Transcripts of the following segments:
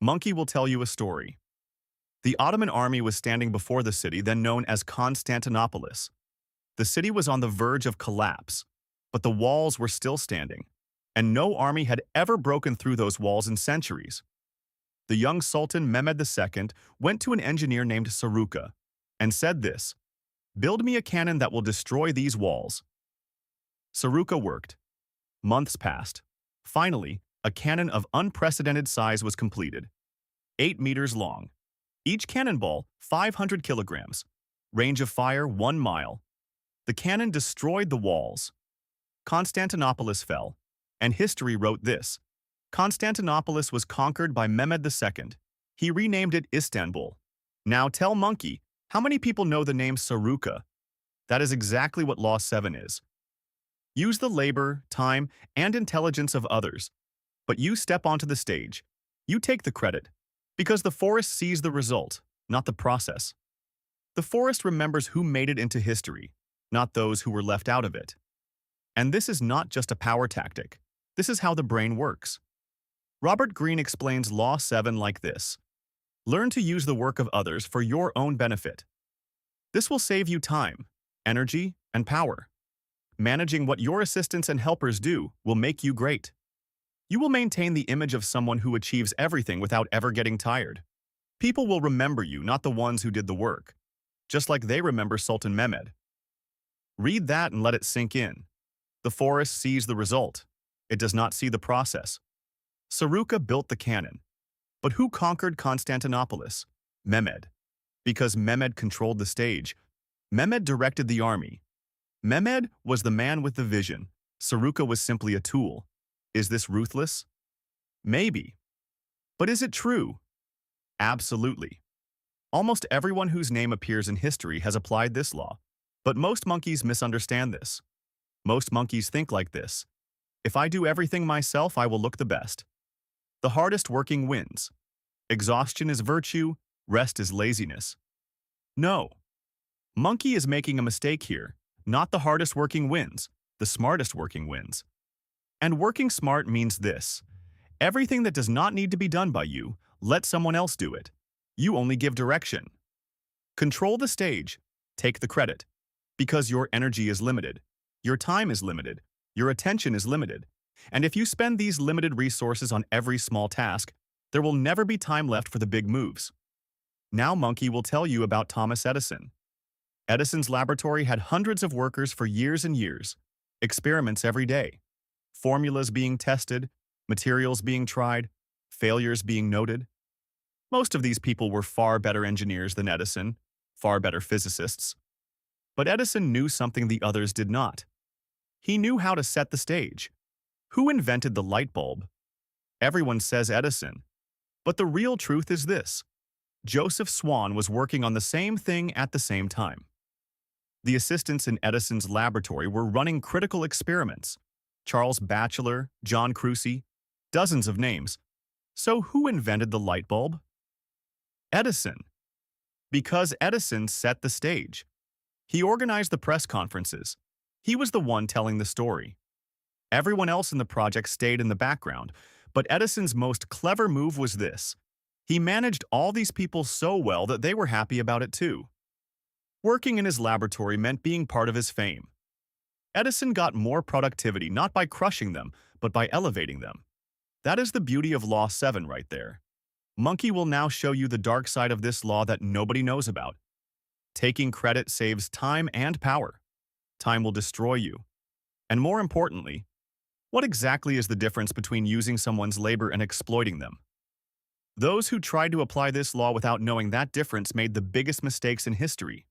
Monkey will tell you a story. The Ottoman army was standing before the city then known as Constantinopolis. The city was on the verge of collapse, but the walls were still standing, and no army had ever broken through those walls in centuries. The young Sultan Mehmed II went to an engineer named Saruka and said this, "Build me a cannon that will destroy these walls." Saruka worked. Months passed. Finally, a cannon of unprecedented size was completed. 8 meters long. Each cannonball, 500 kilograms. Range of fire, 1 mile. The cannon destroyed the walls. Constantinopolis fell, and history wrote this. Constantinopolis was conquered by Mehmed II. He renamed it Istanbul. Now tell Monkey, how many people know the name Saruka? That is exactly what Law 7 is. Use the labor, time, and intelligence of others, but you step onto the stage. You take the credit, because the forest sees the result, not the process. The forest remembers who made it into history, not those who were left out of it. And this is not just a power tactic. This is how the brain works. Robert Greene explains Law 7 like this. Learn to use the work of others for your own benefit. This will save you time, energy, and power. Managing what your assistants and helpers do will make you great. You will maintain the image of someone who achieves everything without ever getting tired. People will remember you, not the ones who did the work, just like they remember Sultan Mehmed. Read that and let it sink in. The forest sees the result. It does not see the process. Saruka built the cannon. But who conquered Constantinopolis? Mehmed. Because Mehmed controlled the stage. Mehmed directed the army. Mehmed was the man with the vision. Saruka was simply a tool. Is this ruthless? Maybe. But is it true? Absolutely. Almost everyone whose name appears in history has applied this law. But most monkeys misunderstand this. Most monkeys think like this. If I do everything myself, I will look the best. The hardest working wins. Exhaustion is virtue, rest is laziness. No. Monkey is making a mistake here. Not the hardest working wins, the smartest working wins. And working smart means this. Everything that does not need to be done by you, let someone else do it. You only give direction. Control the stage. Take the credit. Because your energy is limited. Your time is limited. Your attention is limited. And if you spend these limited resources on every small task, there will never be time left for the big moves. Now Monkey will tell you about Thomas Edison. Edison's laboratory had hundreds of workers for years and years, experiments every day, formulas being tested, materials being tried, failures being noted. Most of these people were far better engineers than Edison, far better physicists. But Edison knew something the others did not. He knew how to set the stage. Who invented the light bulb? Everyone says Edison. But the real truth is this. Joseph Swan was working on the same thing at the same time. The assistants in Edison's laboratory were running critical experiments. Charles Batchelor, John Crucy, dozens of names. So who invented the light bulb? Edison. Because Edison set the stage. He organized the press conferences. He was the one telling the story. Everyone else in the project stayed in the background, but Edison's most clever move was this. He managed all these people so well that they were happy about it too. Working in his laboratory meant being part of his fame. Edison got more productivity not by crushing them, but by elevating them. That is the beauty of Law 7 right there. Monkey will now show you the dark side of this law that nobody knows about. Taking credit saves time and power. Time will destroy you. And more importantly, what exactly is the difference between using someone's labor and exploiting them? Those who tried to apply this law without knowing that difference made the biggest mistakes in history.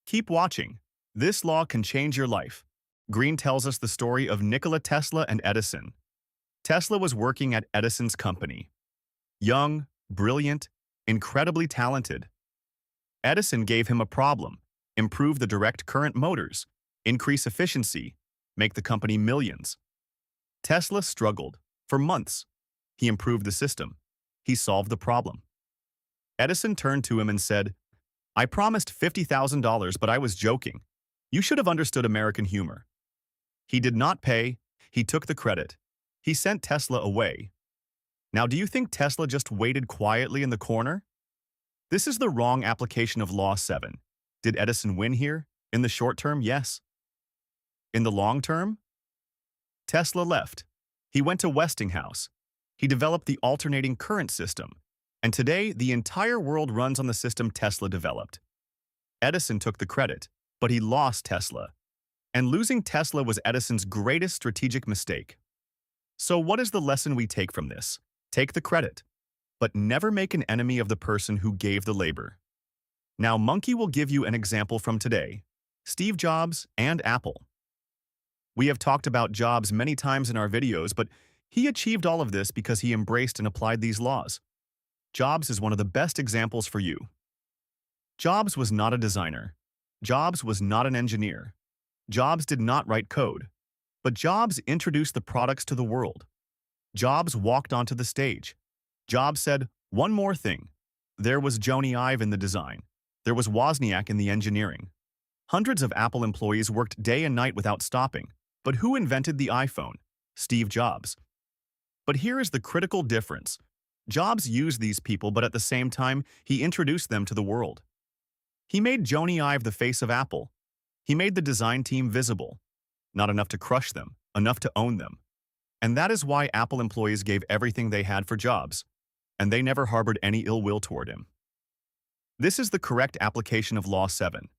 Keep watching. This law can change your life. Greene tells us the story of Nikola Tesla and Edison. Tesla was working at Edison's company. Young, brilliant, incredibly talented. Edison gave him a problem: improve the direct current motors, increase efficiency, make the company millions. Tesla struggled for months. He improved the system. He solved the problem. Edison turned to him and said, "I promised $50,000, but I was joking. You should have understood American humor." He did not pay. He took the credit. He sent Tesla away. Now, do you think Tesla just waited quietly in the corner? This is the wrong application of Law 7. Did Edison win here? In the short term, yes. In the long term, Tesla left. He went to Westinghouse. He developed the alternating current system. And today, the entire world runs on the system Tesla developed. Edison took the credit, but he lost Tesla. And losing Tesla was Edison's greatest strategic mistake. So what is the lesson we take from this? Take the credit, but never make an enemy of the person who gave the labor. Now, Monkey will give you an example from today: Steve Jobs and Apple. We have talked about Jobs many times in our videos, but he achieved all of this because he embraced and applied these laws. Jobs is one of the best examples for you. Jobs was not a designer. Jobs was not an engineer. Jobs did not write code. But Jobs introduced the products to the world. Jobs walked onto the stage. Jobs said, "One more thing." There was Jony Ive in the design. There was Wozniak in the engineering. Hundreds of Apple employees worked day and night without stopping. But who invented the iPhone? Steve Jobs. But here is the critical difference. Jobs used these people, but at the same time, he introduced them to the world. He made Jony Ive the face of Apple. He made the design team visible. Not enough to crush them, enough to own them. And that is why Apple employees gave everything they had for Jobs, and they never harbored any ill will toward him. This is the correct application of Law 7.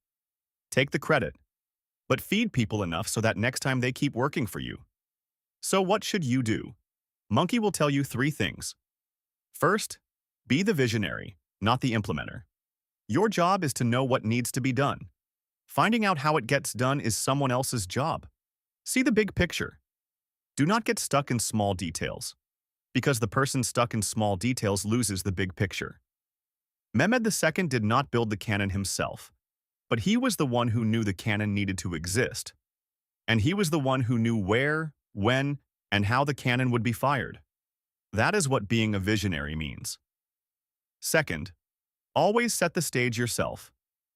Take the credit, but feed people enough so that next time they keep working for you. So what should you do? Monkey will tell you 3 things. First, be the visionary, not the implementer. Your job is to know what needs to be done. Finding out how it gets done is someone else's job. See the big picture. Do not get stuck in small details, because the person stuck in small details loses the big picture. Mehmed II did not build the cannon himself, but he was the one who knew the cannon needed to exist. And he was the one who knew where, when, and how the cannon would be fired. That is what being a visionary means. Second, always set the stage yourself.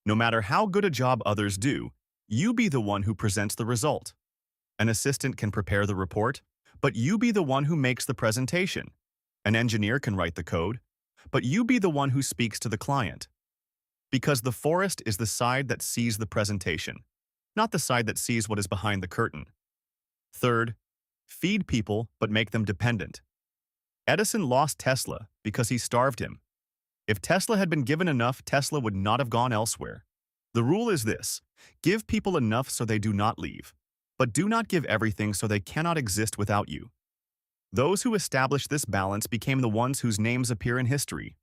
No matter how good a job others do, you be the one who presents the result. An assistant can prepare the report, but you be the one who makes the presentation. An engineer can write the code, but you be the one who speaks to the client. Because the forest is the side that sees the presentation, not the side that sees what is behind the curtain. Third, feed people but make them dependent. Edison lost Tesla because he starved him. If Tesla had been given enough, Tesla would not have gone elsewhere. The rule is this: give people enough so they do not leave, but do not give everything so they cannot exist without you. Those who established this balance became the ones whose names appear in history.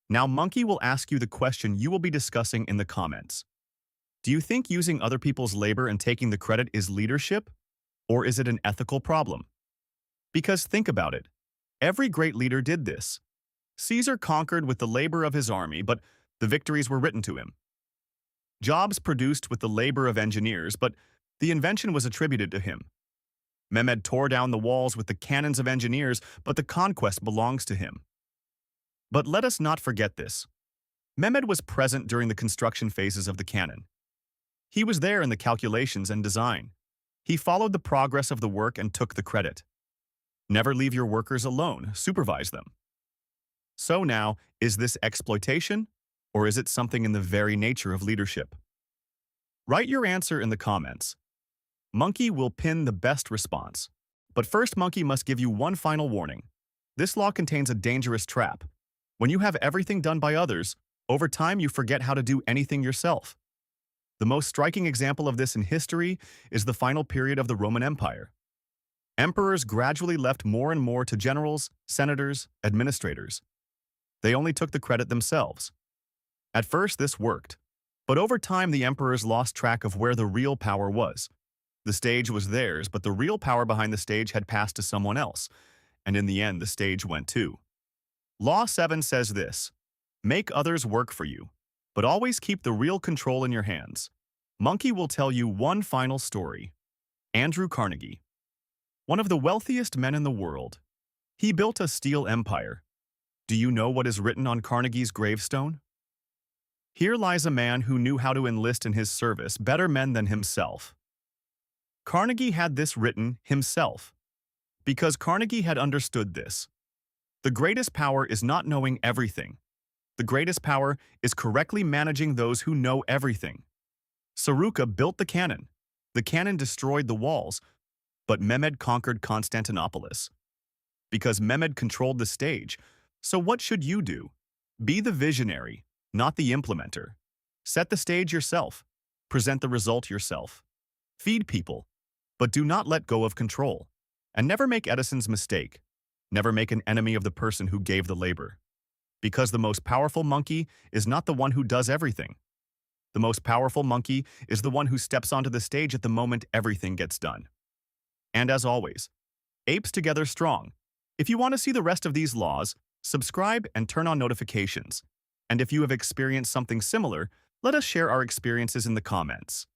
Now Monkey will ask you the question you will be discussing in the comments. Do you think using other people's labor and taking the credit is leadership? Or is it an ethical problem? Because think about it. Every great leader did this. Caesar conquered with the labor of his army, but the victories were written to him. Jobs produced with the labor of engineers, but the invention was attributed to him. Mehmed tore down the walls with the cannons of engineers, but the conquest belongs to him. But let us not forget this. Mehmed was present during the construction phases of the cannon. He was there in the calculations and design. He followed the progress of the work and took the credit. Never leave your workers alone, supervise them. So now, is this exploitation, or is it something in the very nature of leadership? Write your answer in the comments. Monkey will pin the best response. But first, Monkey must give you one final warning. This law contains a dangerous trap. When you have everything done by others, over time you forget how to do anything yourself. The most striking example of this in history is the final period of the Roman Empire. Emperors gradually left more and more to generals, senators, administrators. They only took the credit themselves. At first, this worked. But over time, the emperors lost track of where the real power was. The stage was theirs, but the real power behind the stage had passed to someone else. And in the end, the stage went too. Law 7 says this: make others work for you, but always keep the real control in your hands. Monkey will tell you one final story. Andrew Carnegie. One of the wealthiest men in the world. He built a steel empire. Do you know what is written on Carnegie's gravestone? Here lies a man who knew how to enlist in his service better men than himself. Carnegie had this written himself, because Carnegie had understood this. The greatest power is not knowing everything. The greatest power is correctly managing those who know everything. Saruka built the cannon. The cannon destroyed the walls, but Mehmed conquered Constantinopolis. Because Mehmed controlled the stage, so what should you do? Be the visionary, not the implementer. Set the stage yourself. Present the result yourself. Feed people, but do not let go of control. And never make Edison's mistake. Never make an enemy of the person who gave the labor. Because the most powerful monkey is not the one who does everything. The most powerful monkey is the one who steps onto the stage at the moment everything gets done. And as always, apes together strong. If you want to see the rest of these laws, subscribe and turn on notifications. And if you have experienced something similar, let us share our experiences in the comments.